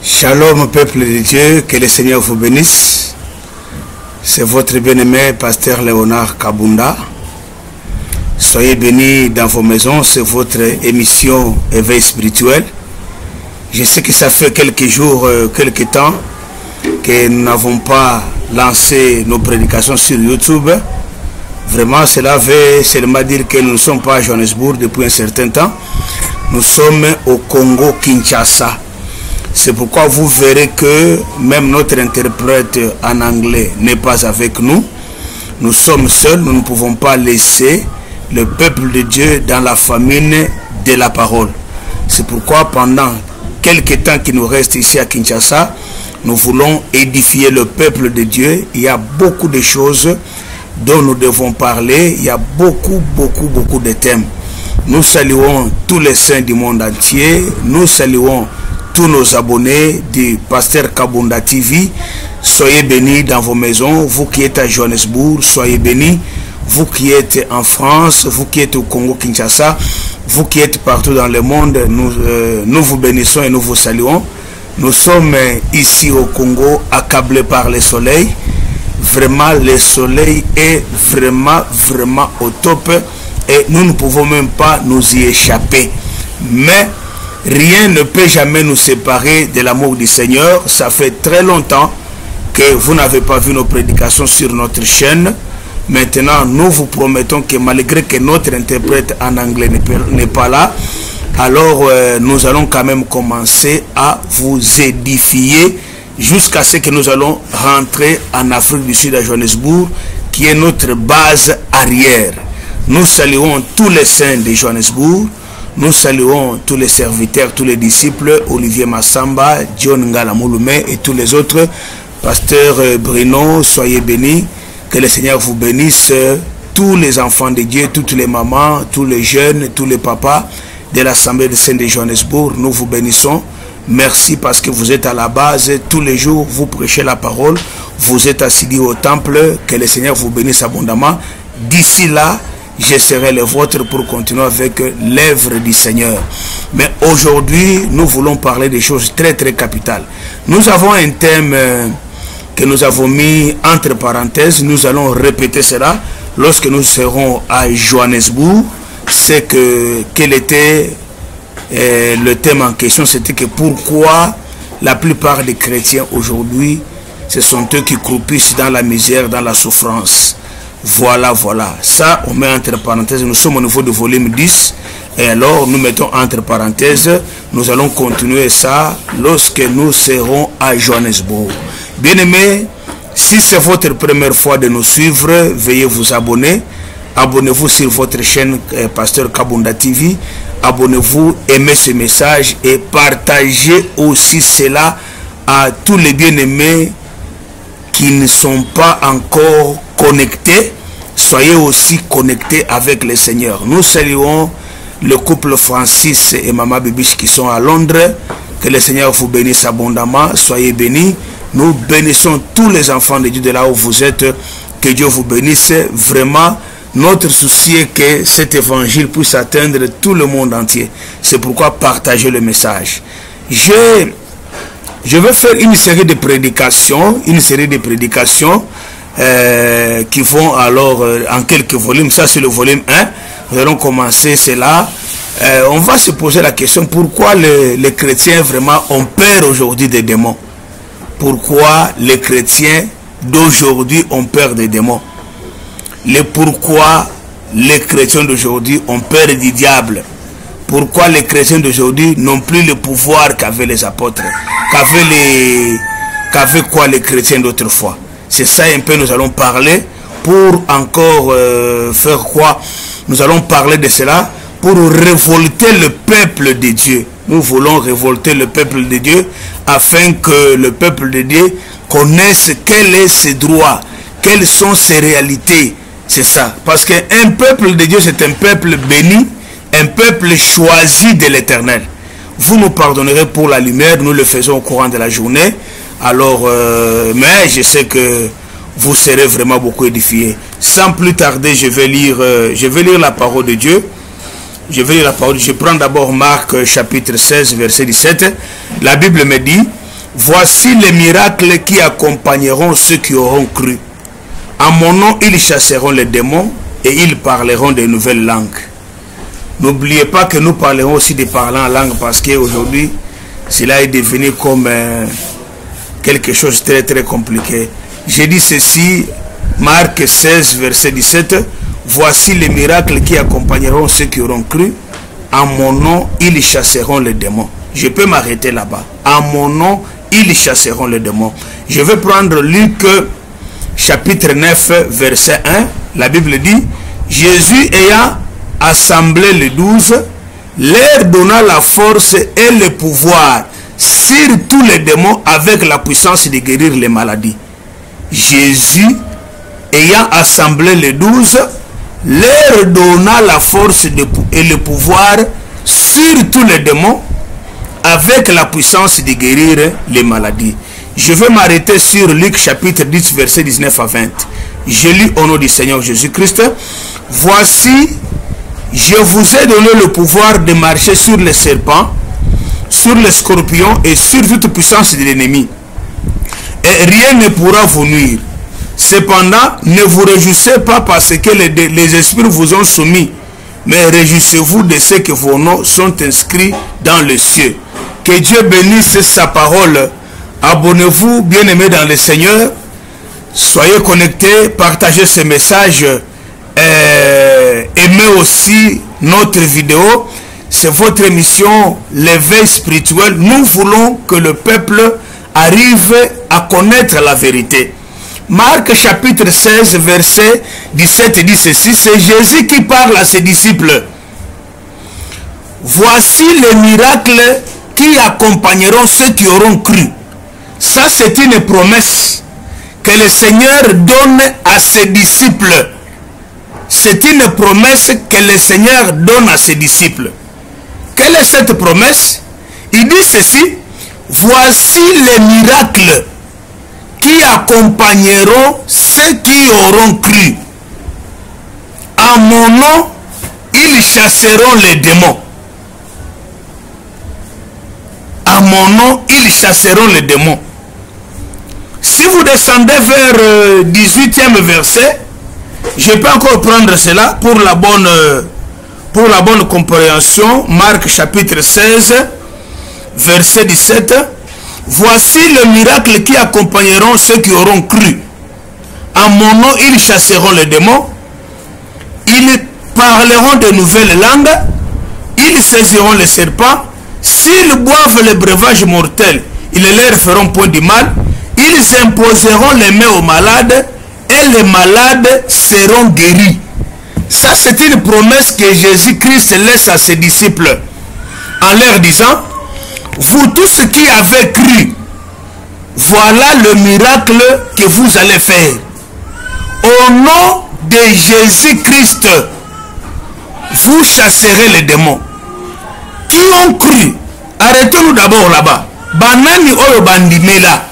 Shalom peuple de Dieu, que le Seigneur vous bénisse. C'est votre bien-aimé pasteur Léonard Kabunda. Soyez bénis dans vos maisons, c'est votre émission Éveil spirituel. Je sais que ça fait quelques jours, quelques temps que nous n'avons pas lancé nos prédications sur YouTube. Vraiment, cela veut seulement dire que nous ne sommes pas à Johannesburg depuis un certain temps. Nous sommes au Congo Kinshasa. C'est pourquoi vous verrez que même notre interprète en anglais n'est pas avec nous. Nous sommes seuls, nous ne pouvons pas laisser le peuple de Dieu dans la famine de la parole. C'est pourquoi pendant quelques temps qui nous reste ici à Kinshasa, nous voulons édifier le peuple de Dieu. Il y a beaucoup de choses dont nous devons parler. Il y a beaucoup de thèmes. Nous saluons tous les saints du monde entier. Nous saluons tous nos abonnés du Pasteur Kabunda TV. Soyez bénis dans vos maisons. Vous qui êtes à Johannesburg, soyez bénis. Vous qui êtes en France, vous qui êtes au Congo Kinshasa, vous qui êtes partout dans le monde, nous vous bénissons et nous vous saluons. Nous sommes ici au Congo accablés par le soleil. Vraiment, le soleil est vraiment au top et nous ne pouvons même pas nous y échapper. Mais rien ne peut jamais nous séparer de l'amour du Seigneur. Ça fait très longtemps que vous n'avez pas vu nos prédications sur notre chaîne. Maintenant, nous vous promettons que malgré que notre interprète en anglais n'est pas là, alors nous allons quand même commencer à vous édifier jusqu'à ce que nous allons rentrer en Afrique du Sud à Johannesburg, qui est notre base arrière. Nous saluons tous les saints de Johannesburg. Nous saluons tous les serviteurs, tous les disciples, Olivier Massamba, John Ngalamouloumé et tous les autres. Pasteur Bruno, soyez bénis. Que le Seigneur vous bénisse. Tous les enfants de Dieu, toutes les mamans, tous les jeunes, tous les papas de l'Assemblée des Saints de Johannesburg, nous vous bénissons. Merci parce que vous êtes à la base. Tous les jours, vous prêchez la parole. Vous êtes assidus au temple. Que le Seigneur vous bénisse abondamment. D'ici là, je serai le vôtre pour continuer avec l'œuvre du Seigneur. Mais aujourd'hui, nous voulons parler des choses très capitales. Nous avons un thème que nous avons mis entre parenthèses. Nous allons répéter cela lorsque nous serons à Johannesburg. C'est que quel était le thème en question? C'était que pourquoi la plupart des chrétiens aujourd'hui, ce sont eux qui croupissent dans la misère, dans la souffrance. Voilà. Ça, on met entre parenthèses. Nous sommes au niveau du volume 10. Et alors, nous mettons entre parenthèses. Nous allons continuer ça lorsque nous serons à Johannesburg. Bien-aimés, si c'est votre première fois de nous suivre, veuillez vous abonner. Abonnez-vous sur votre chaîne Pasteur Kabunda TV. Abonnez-vous, aimez ce message et partagez aussi cela à tous les bien-aimés qui ne sont pas encore connectés. Soyez aussi connectés avec le Seigneur. Nous saluons le couple Francis et Maman Bibiche qui sont à Londres. Que le Seigneur vous bénisse abondamment. Soyez bénis. Nous bénissons tous les enfants de Dieu de là où vous êtes. Que Dieu vous bénisse. Vraiment, notre souci est que cet évangile puisse atteindre tout le monde entier. C'est pourquoi partagez le message. Je vais faire une série de prédications. Qui vont alors en quelques volumes. Ça, c'est le volume 1. Nous allons commencer cela. On va se poser la question, pourquoi les chrétiens vraiment ont peur aujourd'hui des démons? Pourquoi les chrétiens d'aujourd'hui ont peur des démons? Pourquoi les chrétiens d'aujourd'hui ont peur du diable? Pourquoi les chrétiens d'aujourd'hui n'ont plus le pouvoir qu'avaient les apôtres? Qu'avaient quoi les chrétiens d'autrefois? C'est ça un peu nous allons parler pour encore faire quoi? Nous allons parler de cela pour révolter le peuple de Dieu. Nous voulons révolter le peuple de Dieu afin que le peuple de Dieu connaisse quel est ses droits, quelles sont ses réalités. C'est ça. Parce qu'un peuple de Dieu, c'est un peuple béni, un peuple choisi de l'Éternel. Vous nous pardonnerez pour la lumière, nous le faisons au courant de la journée. Alors, mais je sais que vous serez vraiment beaucoup édifiés. Sans plus tarder, je vais lire la parole de Dieu. Je prends d'abord Marc chapitre 16, verset 17. La Bible me dit, Voici les miracles qui accompagneront ceux qui auront cru. En mon nom, ils chasseront les démons et ils parleront de nouvelles langues. N'oubliez pas que nous parlerons aussi de parler en langue parce qu'aujourd'hui, cela est devenu comme quelque chose de très compliqué. J'ai dit ceci, Marc 16, verset 17. Voici les miracles qui accompagneront ceux qui auront cru. En mon nom, ils chasseront les démons. Je peux m'arrêter là-bas. En mon nom, ils chasseront les démons. Je vais prendre Luc chapitre 9, verset 1. La Bible dit, Jésus ayant assemblé les 12, leur donna la force et le pouvoir sur tous les démons avec la puissance de guérir les maladies. Jésus ayant assemblé les 12, leur donna la force et le pouvoir sur tous les démons avec la puissance de guérir les maladies. Je vais m'arrêter sur Luc chapitre 10 verset 19 à 20. Je lis au nom du Seigneur Jésus-Christ. Voici, je vous ai donné le pouvoir de marcher sur les serpents, sur les scorpions et sur toute puissance de l'ennemi. Et rien ne pourra vous nuire. Cependant, ne vous réjouissez pas parce que les esprits vous ont soumis, mais réjouissez-vous de ce que vos noms sont inscrits dans le ciel. Que Dieu bénisse sa parole. Abonnez-vous, bien-aimés dans le Seigneur. Soyez connectés, partagez ce message. Aimez aussi notre vidéo. C'est votre émission, l'éveil spirituel. Nous voulons que le peuple arrive à connaître la vérité. Marc chapitre 16 verset 17 dit ceci. C'est Jésus qui parle à ses disciples. Voici les miracles qui accompagneront ceux qui auront cru. Ça, c'est une promesse que le Seigneur donne à ses disciples. C'est une promesse que le Seigneur donne à ses disciples. Quelle est cette promesse? Il dit ceci. Voici les miracles qui accompagneront ceux qui auront cru. En mon nom, ils chasseront les démons. En mon nom, ils chasseront les démons. Si vous descendez vers 18e verset, je peux encore prendre cela pour la bonne compréhension. Marc chapitre 16, verset 17. Voici le miracle qui accompagneront ceux qui auront cru. En mon nom, ils chasseront les démons. Ils parleront de nouvelles langues. Ils saisiront les serpents. S'ils boivent le breuvage mortel, ils ne leur feront point du mal. Ils imposeront les mains aux malades et les malades seront guéris. Ça, c'est une promesse que Jésus-Christ laisse à ses disciples en leur disant, vous tous qui avez cru, voilà le miracle que vous allez faire. Au nom de Jésus-Christ, vous chasserez les démons. Qui ont cru, arrêtons-nous d'abord là-bas. Banani oyo bandimela,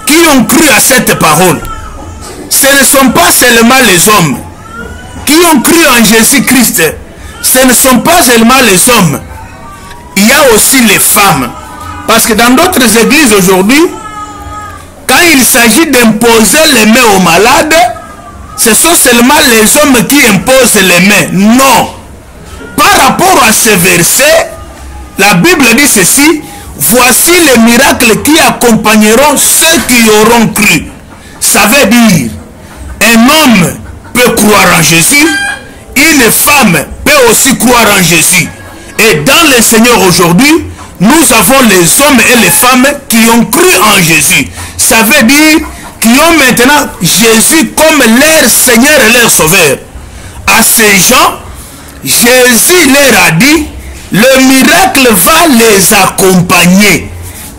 qui ont cru à cette parole. Ce ne sont pas seulement les hommes qui ont cru en Jésus-Christ. Ce ne sont pas seulement les hommes. Il y a aussi les femmes. Parce que dans d'autres églises aujourd'hui, quand il s'agit d'imposer les mains aux malades, ce sont seulement les hommes qui imposent les mains. Non. Par rapport à ce verset, la Bible dit ceci. Voici les miracles qui accompagneront ceux qui auront cru. Ça veut dire, un homme peut croire en Jésus, une femme peut aussi croire en Jésus. Et dans le Seigneur aujourd'hui, nous avons les hommes et les femmes qui ont cru en Jésus. Ça veut dire qui ont maintenant Jésus comme leur Seigneur et leur Sauveur. À ces gens, Jésus leur a dit, le miracle va les accompagner.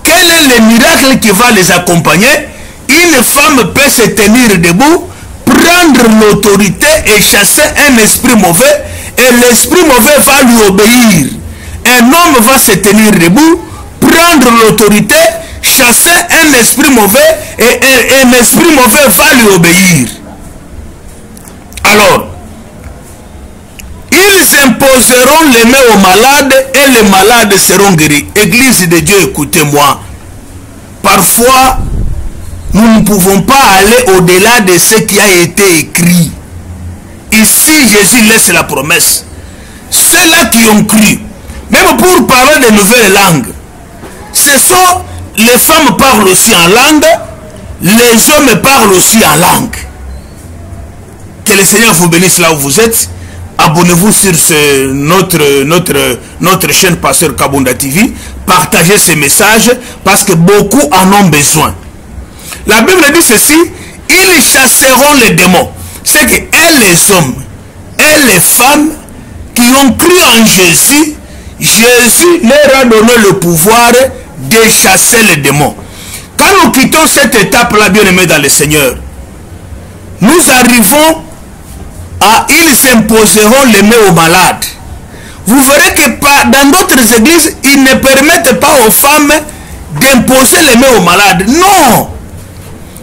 Quel est le miracle qui va les accompagner? Une femme peut se tenir debout, prendre l'autorité et chasser un esprit mauvais, et l'esprit mauvais va lui obéir. Un homme va se tenir debout, prendre l'autorité, chasser un esprit mauvais, et un esprit mauvais va lui obéir. Alors, ils imposeront les mains aux malades et les malades seront guéris. Église de Dieu, écoutez-moi. parfois, nous ne pouvons pas aller au-delà de ce qui a été écrit. Ici, Jésus laisse la promesse. Ceux-là qui ont cru, même pour parler de nouvelles langues, ce sont les femmes parlent aussi en langue, les hommes parlent aussi en langue. Que le Seigneur vous bénisse là où vous êtes. Abonnez-vous sur notre chaîne Pasteur Kabunda TV. Partagez ces messages parce que beaucoup en ont besoin. La Bible dit ceci, ils chasseront les démons. C'est que les hommes et les femmes qui ont cru en Jésus, Jésus leur a donné le pouvoir de chasser les démons. Quand nous quittons cette étape-là, bien-aimés dans le Seigneur, nous arrivons à ils imposeront les mains aux malades. Vous verrez que dans d'autres églises, ils ne permettent pas aux femmes d'imposer les mains aux malades. Non!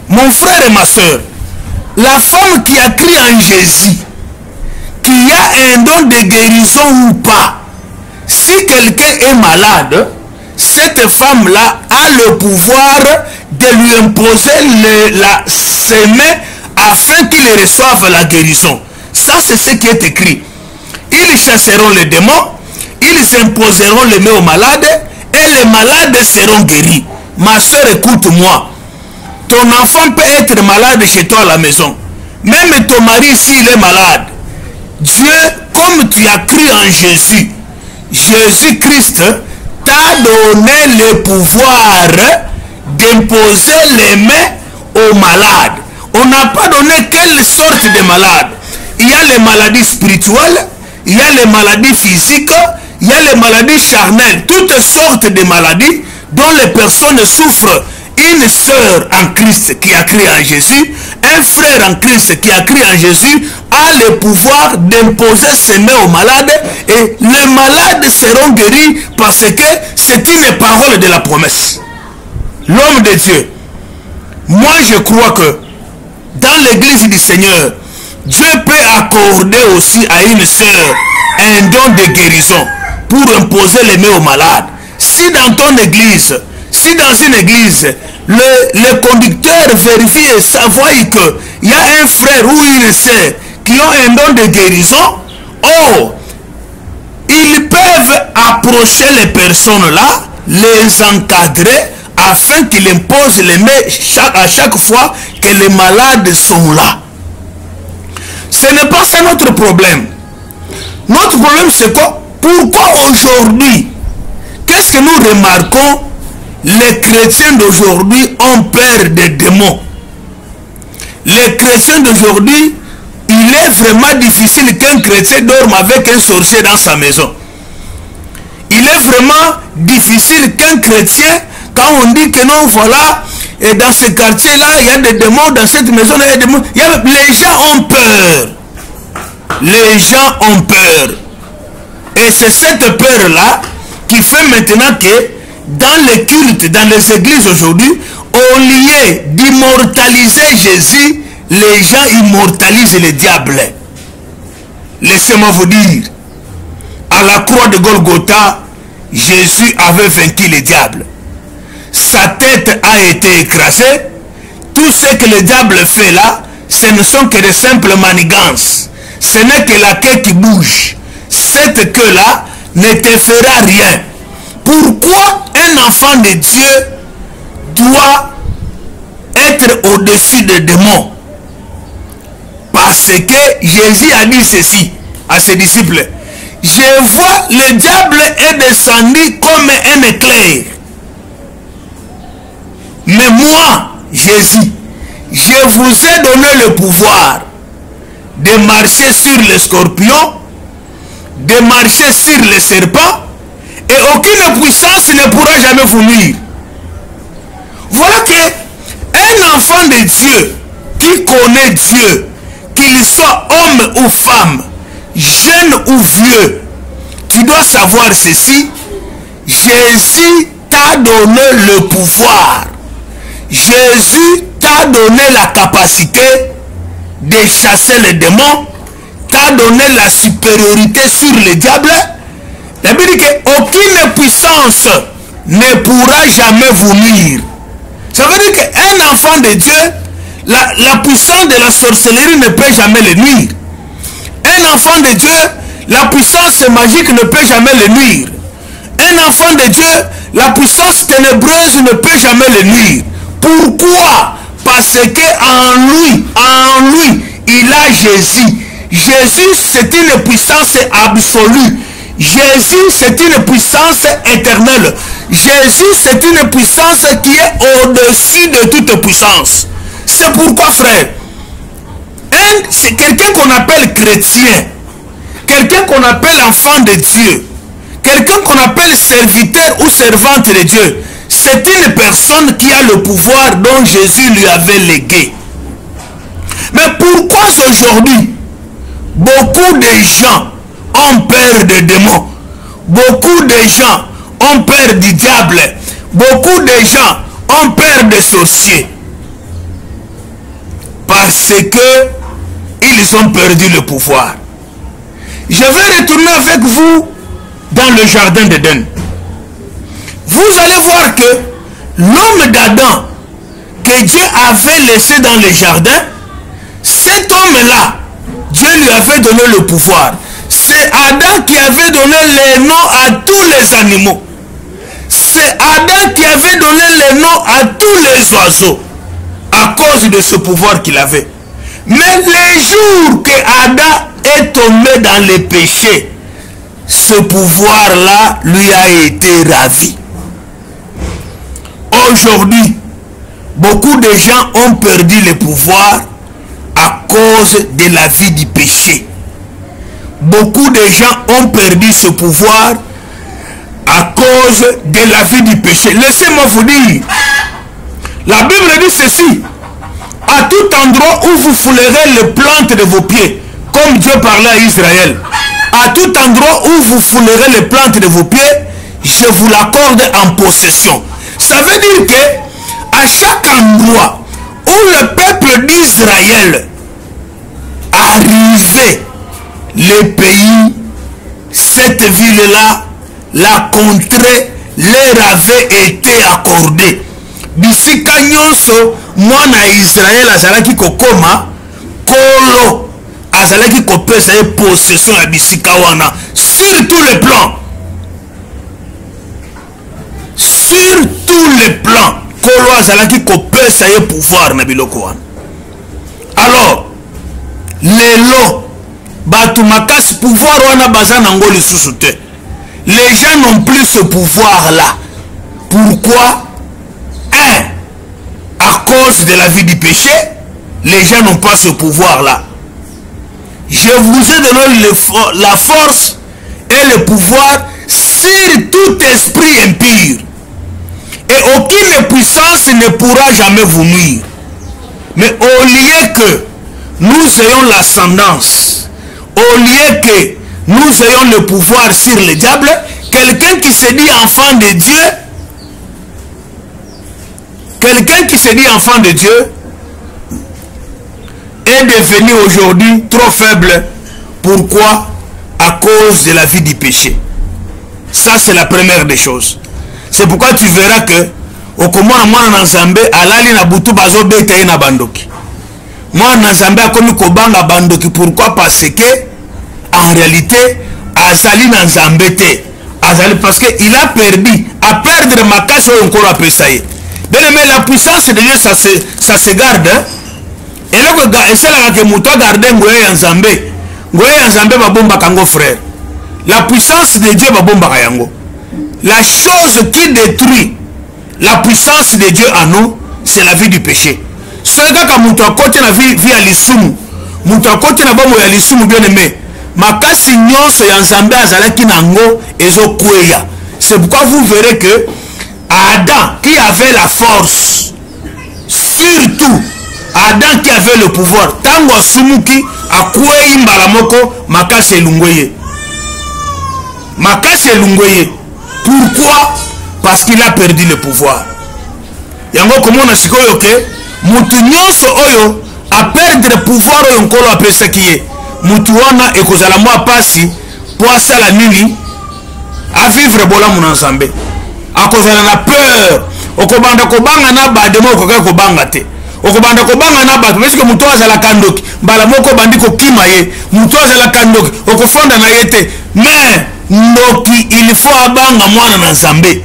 Mon frère et ma soeur, la femme qui a cru en Jésus, qui a un don de guérison ou pas, si quelqu'un est malade, cette femme-là a le pouvoir de lui imposer ses mains afin qu'il reçoive la guérison. Ça, c'est ce qui est écrit. Ils chasseront les démons, ils imposeront les mains aux malades et les malades seront guéris. Ma soeur, écoute-moi. Ton enfant peut être malade chez toi à la maison. Même ton mari, s'il est malade, Dieu, comme tu as cru en Jésus, Jésus-Christ t'a donné le pouvoir d'imposer les mains aux malades. On n'a pas donné quelle sorte de malade. Il y a les maladies spirituelles, il y a les maladies physiques, il y a les maladies charnelles, toutes sortes de maladies dont les personnes souffrent. Une sœur en Christ qui a cru en Jésus, un frère en Christ qui a cru en Jésus a le pouvoir d'imposer ses mains aux malades et les malades seront guéris parce que c'est une parole de la promesse. L'homme de Dieu, moi je crois que dans l'église du Seigneur, Dieu peut accorder aussi à une sœur un don de guérison pour imposer les mains aux malades. Si dans ton église, si dans une église, le conducteur vérifie et savoie qu'il y a un frère ou une sœur qui ont un don de guérison, ils peuvent approcher les personnes là, les encadrer afin qu'ils imposent les mains à chaque fois que les malades sont là. Ce n'est pas ça notre problème. Notre problème c'est quoi? Pourquoi aujourd'hui, qu'est-ce que nous remarquons? Les chrétiens d'aujourd'hui ont peur des démons. Les chrétiens d'aujourd'hui, il est vraiment difficile qu'un chrétien dorme avec un sorcier dans sa maison. Il est vraiment difficile qu'un chrétien, quand on dit que non, voilà, et dans ce quartier-là, il y a des démons, dans cette maison, il y a des démons. Les gens ont peur. Les gens ont peur. Et c'est cette peur-là qui fait maintenant que dans les cultes, dans les églises aujourd'hui, au lieu d'immortaliser Jésus, les gens immortalisent le diable. Laissez-moi vous dire, à la croix de Golgotha, Jésus avait vaincu le diable. Sa tête a été écrasée. Tout ce que le diable fait là, ce ne sont que de simples manigances. Ce n'est que la queue qui bouge. Cette queue-là ne te fera rien. Pourquoi un enfant de Dieu doit être au-dessus des démons? Parce que Jésus a dit ceci à ses disciples. Je vois le diable est descendu comme un éclair. Mais moi, Jésus, je vous ai donné le pouvoir de marcher sur les scorpions, de marcher sur les serpents, et aucune puissance ne pourra jamais vous nuire. Voilà que un enfant de Dieu qui connaît Dieu, qu'il soit homme ou femme, jeune ou vieux, tu dois savoir ceci. Jésus t'a donné le pouvoir. Jésus t'a donné la capacité de chasser les démons, t'a donné la supériorité sur le diable. La Bible dit qu'aucune puissance ne pourra jamais vous nuire. Ça veut dire qu'un enfant de Dieu, la puissance de la sorcellerie ne peut jamais le nuire. Un enfant de Dieu, la puissance magique ne peut jamais le nuire. Un enfant de Dieu, la puissance ténébreuse ne peut jamais le nuire. Pourquoi? Parce qu'en lui, il a Jésus. Jésus, c'est une puissance absolue. Jésus, c'est une puissance éternelle. Jésus, c'est une puissance qui est au-dessus de toute puissance. C'est pourquoi, frère, c'est quelqu'un qu'on appelle chrétien, quelqu'un qu'on appelle enfant de Dieu, quelqu'un qu'on appelle serviteur ou servante de Dieu. C'est une personne qui a le pouvoir dont Jésus lui avait légué. Mais pourquoi aujourd'hui, beaucoup de gens ont peur des démons, beaucoup de gens ont peur du diable, beaucoup de gens ont peur des sorciers? Parce que ils ont perdu le pouvoir. Je vais retourner avec vous dans le jardin d'Éden. Vous allez voir que l'homme d'Adam que Dieu avait laissé dans le jardin, cet homme-là, Dieu lui avait donné le pouvoir. C'est Adam qui avait donné les noms à tous les animaux. C'est Adam qui avait donné les noms à tous les oiseaux à cause de ce pouvoir qu'il avait. Mais les jours que Adam est tombé dans le péché, ce pouvoir-là lui a été ravi. Aujourd'hui, beaucoup de gens ont perdu le pouvoir à cause de la vie du péché. Beaucoup de gens ont perdu ce pouvoir à cause de la vie du péché. Laissez-moi vous dire, la Bible dit ceci: à tout endroit où vous foulerez les plantes de vos pieds, comme Dieu parlait à Israël, à tout endroit où vous foulerez les plantes de vos pieds, je vous l'accorde en possession. Ça veut dire que à chaque endroit où le peuple d'Israël arrivait, le pays, cette ville-là, la contrée leur avait été accordée. Bisika nyonso mwana Israël azalaki kokoma kolo azalaki kopesa ye possession ya bisika wana sur tous les plans. Sur tous les plans, kolo azalaki kopesa ye pouvoir na biloko wana. Alors lelo batu makasi pouvoir wana baza nango lisusu te. Les gens n'ont plus ce pouvoir là. Pourquoi? À cause de la vie du péché, les gens n'ont pas ce pouvoir là. Je vous ai donné la force et le pouvoir sur tout esprit impur, et aucune puissance ne pourra jamais vous nuire. Mais au lieu que nous ayons l'ascendance, au lieu que nous ayons le pouvoir sur le diable, quelqu'un qui se dit enfant de Dieu, est devenu aujourd'hui trop faible. Pourquoi? À cause de la vie du péché. Ça, c'est la première des choses. C'est pourquoi tu verras que au komona mwana nzambe alali na butu bazo beta na bandoki. Mwana nzambe akomi kobanga bandoki. Pourquoi? Parce que en réalité azali na nzambe te. Azali parce que il a perdu, à perdre makasi oyo nkolo apesa ye. Bien aimé, la puissance de Dieu, ça se garde. Et là, c'est là que nous avons gardé Ngoye Nzambe babomba kango frère. La puissance de Dieu babomba kayango. La chose qui détruit la puissance de Dieu en nous, c'est la vie du péché. Ce gars quand nous avons côté la vie à l'isumu, nous avons côté la bombe à l'isumu bien aimé. Makasi nyonso ya Nzambe azalaki nango ezokweya. C'est pourquoi vous verrez que Adam qui avait la force, surtout Adam qui avait le pouvoir, tango sumuki akwei mbalamoko makasi elungweye. Makasi elungweye. Pourquoi? Parce qu'il a perdu le pouvoir. Yango komona sikoyo ke mutu nyonso oyo a perdre le pouvoir oyo nkolo apesaki ye. Mutu wana ekozala mwa pasi po asala nini a vivre bolamu na Nzambe. À cause de la peur, okobanda kobanga na ba demo okoka kobanga te okobanda kobanga na bato parce que muto azala kandoki mbala moko bandi kokima ye muto azala kandoki okofonda na ye te mais ndoki il faut abanga mwana na Nzambe.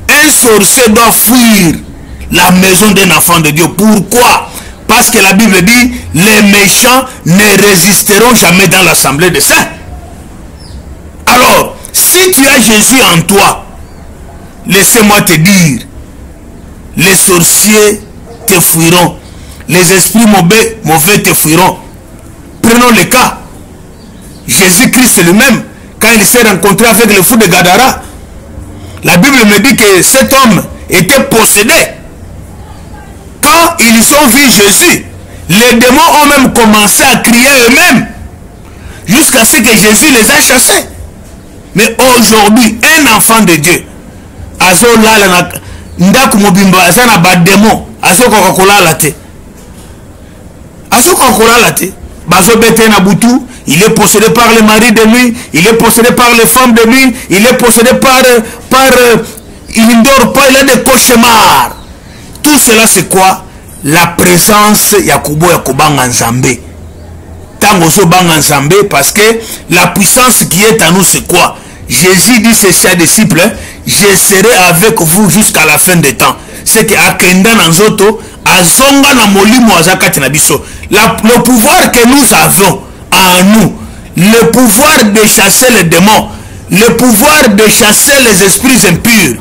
Un sorcier doit fuir la maison d'un enfant de Dieu. Pourquoi? Parce que la Bible dit les méchants ne résisteront jamais dans l'assemblée des saints. Alors, si tu as Jésus en toi, laissez-moi te dire, les sorciers te fuiront, les esprits mauvais te fuiront. Prenons le cas. Jésus-Christ lui-même, quand il s'est rencontré avec le fou de Gadara, la Bible me dit que cet homme était possédé. Quand ils ont vu Jésus, les démons ont même commencé à crier eux-mêmes jusqu'à ce que Jésus les a chassés. Mais aujourd'hui, un enfant de Dieu, il est possédé par les maris de nuit, il est possédé par les femmes de nuit, il est possédé par il ne dort pas, il a des cauchemars. Tout cela c'est quoi? La présence Yakubo Yakobanga Nzambe. Tango so banga Nzambe, parce que la puissance qui est à nous c'est quoi? Jésus dit c'est ses disciples, je serai avec vous jusqu'à la fin des temps. C'est que akenda nanzoto azonga na molimo azakati na biso. Le pouvoir que nous avons en nous, le pouvoir de chasser les démons, le pouvoir de chasser les esprits impurs,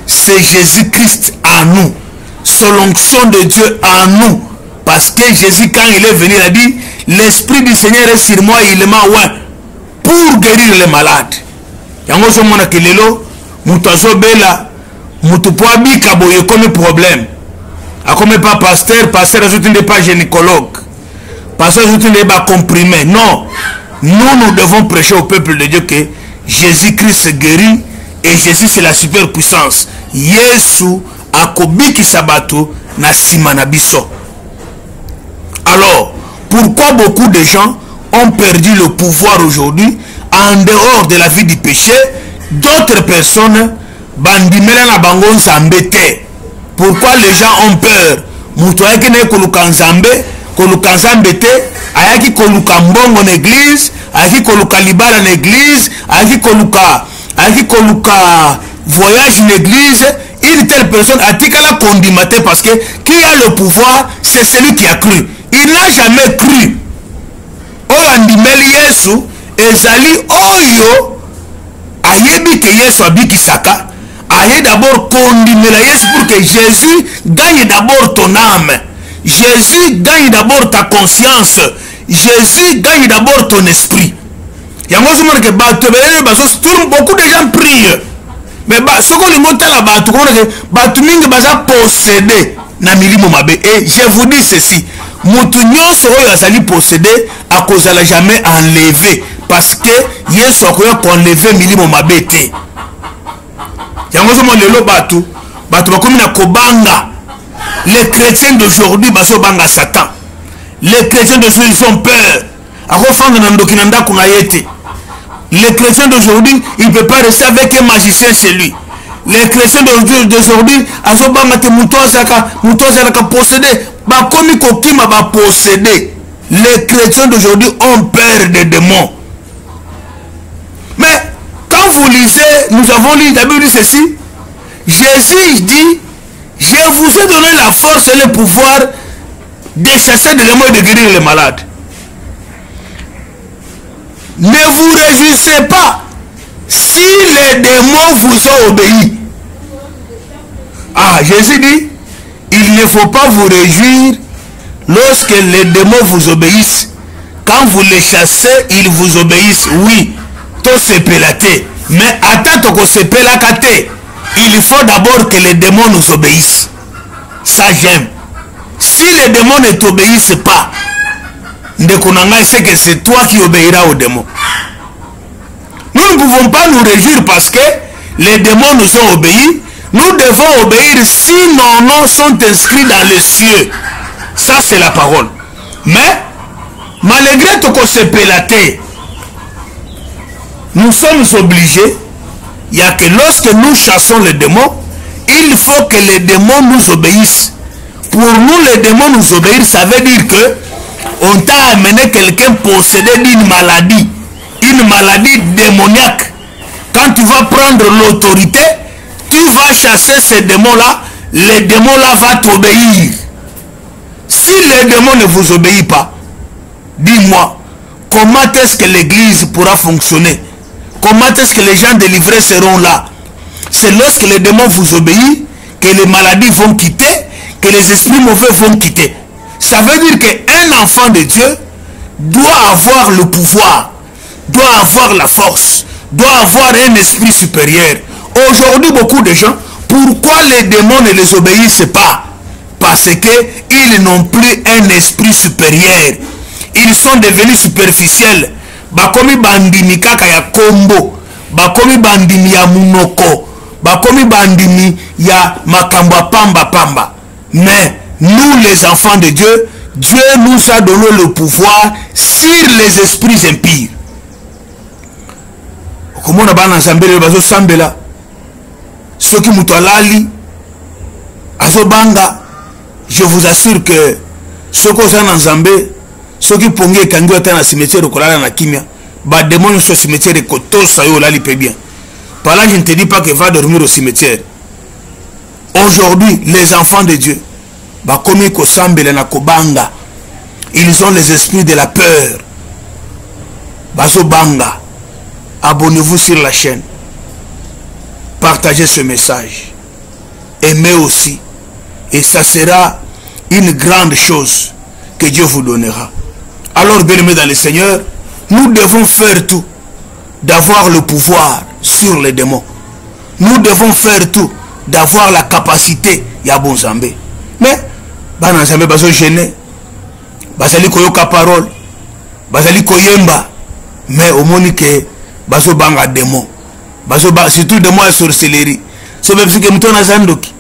c'est Jésus-Christ en nous, c'est l'onction de Dieu en nous. Parce que Jésus, quand il est venu, il a dit, l'Esprit du Seigneur est sur moi, il m'a oint pour guérir les malades. Yango so mona kelelo, mutu azobela, mutu po abika boye comme problème. A comme pas pasteur, pasteur ajoute n'est pas gynécologue. Pasteur ajoute n'est pas comprimé. Non, nous devons prêcher au peuple de Dieu que Jésus-Christ guérit et Jésus c'est la superpuissance. Yesu akobiki sabato na simanabiso. Alors, pourquoi beaucoup de gens ont perdu le pouvoir aujourd'hui en dehors de la vie du péché? D'autres personnes bandimela na bango nzambe te. Pourquoi les gens ont peur? Mutu ayaki na koluka nzambe, koluka nzambe te, ayaki koluka mbongo na église, ayaki koluka libala na église, ayaki koluka voyage na église. Une telle personne a tikala condimate parce que qui a le pouvoir, c'est celui qui a cru. Il n'a jamais cru. Oyo andimeli Yesu ezali oyo ayebi que Yesu abikisaka. Aye d'abord condimela Yesu pour que Jésus gagne d'abord ton âme. Jésus gagne d'abord ta conscience. Jésus gagne d'abord ton esprit. Yango soumana ke bato belele baso beaucoup de gens prient. Mais soko limota la bato kona ke bato mingi baza possédé na milimo mabe. Et je vous dis ceci, mutu nyonso oyo azali possédé akozala jamais enlevé parce que Yesu akoya ko enlever milimo mabe te. Yango somo lelo bato bakomi na kobanga. Les chrétiens d'aujourd'hui baso banga Satan. Les chrétiens d'aujourd'hui ils ont peur. Akofanga na ndoki na ndako na yete. Les chrétiens d'aujourd'hui, il ne peut pas rester avec un magicien chez lui. Les chrétiens d'aujourd'hui, possédé. Les chrétiens d'aujourd'hui ont peur des démons. Mais quand vous lisez, nous avons lu, la Bible dit ceci. Jésus dit, je vous ai donné la force et le pouvoir de chasser des démons et de guérir les malades. Ne vous réjouissez pas si les démons vous ont obéi. Ah, Jésus dit, il ne faut pas vous réjouir lorsque les démons vous obéissent. Quand vous les chassez, ils vous obéissent. Oui, tout se pélaté. Mais attends que se pélaté. Il faut d'abord que les démons nous obéissent. Ça j'aime. Si les démons ne t'obéissent pas, c'est que c'est toi qui obéiras aux démons. Nous ne pouvons pas nous réjouir parce que les démons nous ont obéi. Nous devons obéir si nos noms sont inscrits dans les cieux. Ça c'est la parole. Mais malgré tout qu'on se pélaté, nous sommes obligés. Il y a que lorsque nous chassons les démons, il faut que les démons nous obéissent. Pour nous, les démons nous obéir, ça veut dire que on t'a amené quelqu'un possédé d'une maladie, une maladie démoniaque. Quand tu vas prendre l'autorité, tu vas chasser ces démons-là, les démons-là vont t'obéir. Si les démons ne vous obéissent pas, dis-moi, comment est-ce que l'église pourra fonctionner? Comment est-ce que les gens délivrés seront là? C'est lorsque les démons vous obéissent que les maladies vont quitter, que les esprits mauvais vont quitter. Ça veut dire qu'un enfant de Dieu doit avoir le pouvoir, doit avoir la force, doit avoir un esprit supérieur. Aujourd'hui, beaucoup de gens, pourquoi les démons ne les obéissent pas? Parce qu'ils n'ont plus un esprit supérieur. Ils sont devenus superficiels. Bakomi bandimi kaka ya kombo, bakomi bandimi ya munoko, bakomi bandimi ya makamba pamba pamba. Mais nous les enfants de Dieu, Dieu nous a donné le pouvoir sur les esprits impurs. Comment on a ban ensemble bazo sambela, ceux qui mutalali, azobanga. Je vous assure que ceux qui sont en Zambé, ceux qui pongent quand ils sont dans le cimetière de Kolala na Kimia, bah démons sur le cimetière de Koto Sayo là, il peut bien. Par là, je ne te dis pas que va dormir au cimetière. Aujourd'hui, les enfants de Dieu, bah comme ils Kosambele na Kobanga, ils ont les esprits de la peur. Bazo Banga, abonnez-vous sur la chaîne, partagez ce message, aimez aussi. Et ça sera une grande chose que Dieu vous donnera. Alors, bien-aimés dans le Seigneur, nous devons faire tout d'avoir le pouvoir sur les démons. Nous devons faire tout d'avoir la capacité ya bon Zambé. Mais, bana Zambé bazo gêné, bazali koyoka parole, bazali koyemba, mais au monique bazo banga démon, bazo banga surtout démon et sorcellerie. C'est même si que mutona zandoki.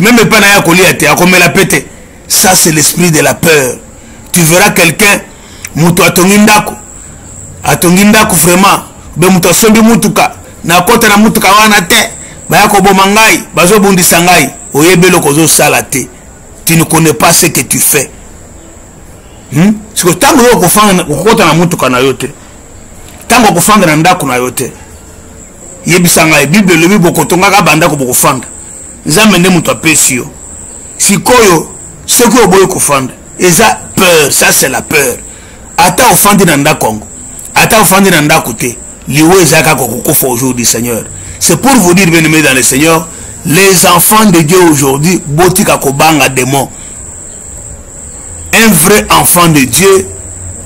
Même pas na kolia te akomela pete. Ça c'est l'esprit de la peur. Tu verras quelqu'un mutu atongindako vraiment be mutu sombi mutuka na kota na mutuka wana te bayako bomangai bazo bundisa ngai oyebelo kozo sala te. Tu ne connais pas ce que tu fais. Siko tango yo kofanga kokota na mutuka na yote, tango kofanga na ndako na yote, yebisa ngai Bible lobi bokotonga ka bandako bokofanga Nzambe nde mutu apesi yo. Sikoyo soki oboyi kofanda eza peur, ça c'est la peur. Ata ofandi na ndako kongo, ata ofandi na ndako te, liwo ezaka kokofa aujourd'hui Seigneur. C'est pour vous dire, bien-aimés dans le Seigneur, les enfants de Dieu aujourd'hui botika kobanga démon. Un vrai enfant de Dieu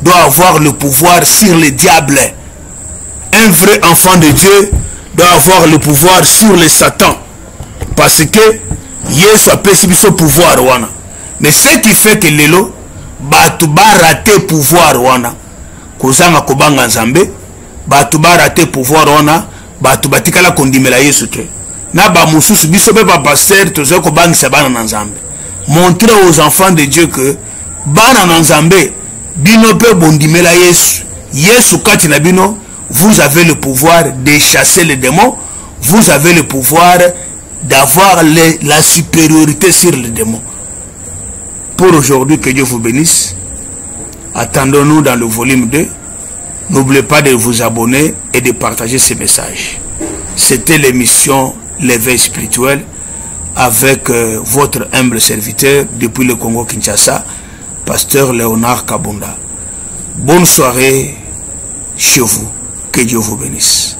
doit avoir le pouvoir sur le diable. Un vrai enfant de Dieu doit avoir le pouvoir sur le Satan. Parce que Yesu a pesi biso pouvoir wana. Mais ce qui fait que lelo batu ba raté pouvoir wana kozanga kobanga Nzambe, batu ba raté pouvoir wana, batu batikala kondimela Yesu te. Na ba mususu biso be ba pasteur tozo kobangisa bana na Nzambe. Montrer aux enfants de Dieu que bana na Nzambe bino pe bondimela Yesu. Yesu kati na bino, vous avez le pouvoir de chasser les démons, vous avez le pouvoir d'avoir la supériorité sur les démons. Pour aujourd'hui, que Dieu vous bénisse. Attendons-nous dans le volume 2. N'oubliez pas de vous abonner et de partager ces messages. C'était l'émission L'éveil spirituel avec votre humble serviteur depuis le Congo-Kinshasa, Pasteur Léonard Kabunda. Bonne soirée chez vous. Que Dieu vous bénisse.